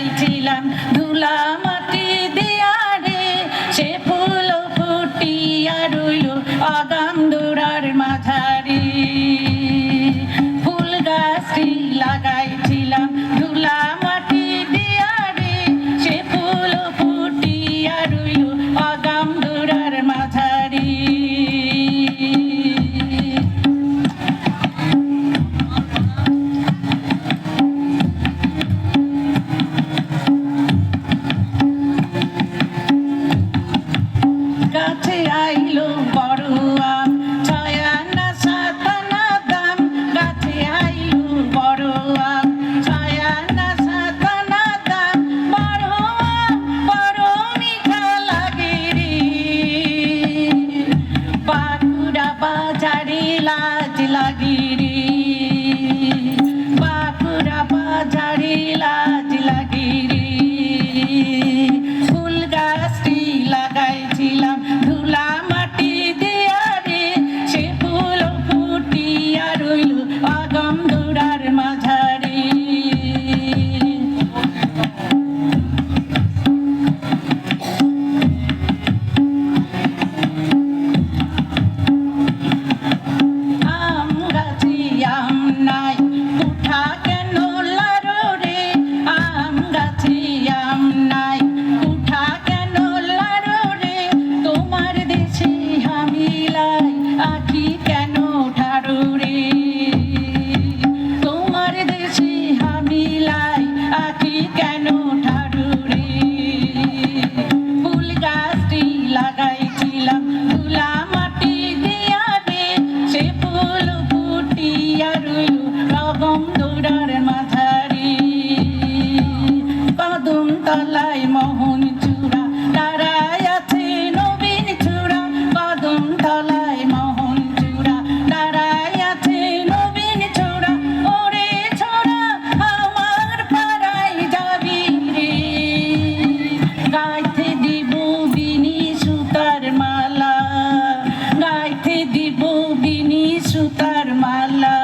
লাগাইছিলাম ধুলা মাটি দিয়া রে, সে ফুল ফুটিয়া রইল আগাম দৌড়ার মাঝারি। ফুল গাছটি লাগাইছিলাম ধুলা মাটি দিয়া রে, সে ফুল ফুটিয়া রইল আগাম দৌড়ার মাঝারি। গাছে আইলো বড় আম, ছায়া না ছাতা না দাম। গাছে আইলো বড় আম, ছায়া না ছাতা না দাম। বড় আম বড় মিঠা লাগে রে, বাঁকুড়া বাজারে লাজ লাগে রে, বাঁকুড়া বাজারে লাজ লাগে রে। ফুল গাছটি লাগাইছিলাম ধুলা মাটি দিয়া রে, সে ফুল ফুটিয়া রইল আগাম দৌড়ার মাঝারি। আম গাছে আম নাই উঠা কেন লারো রে, আম গাছে আম নাই উঠা কেন লারো রে। তোমার দেশে হামিলাই আখি কেন ঠাড়ো রে, তোমার দেশে হামিলাই আখি কেন ঠাড়ো রে। ফুল গাছটি লাগাইছিলাম ধুলা মাটি দিয়া রে, সে ফুল ফুটিয়া রইল আগাম দৌড়ার মাঝারি। কদম তলায় মোহন চূড়া দাঁড়ায় আছে নবীন চূড়া, কদম তলায় মোহন চূড়া দাঁড়ায় আছে নবীন চূড়া। ওরে ছোড়া আমার পাড়ায় যাবি রে, গাইতে দিব বিনি সুতার মালা, গাইতে দিব বিনি সুতার মালা।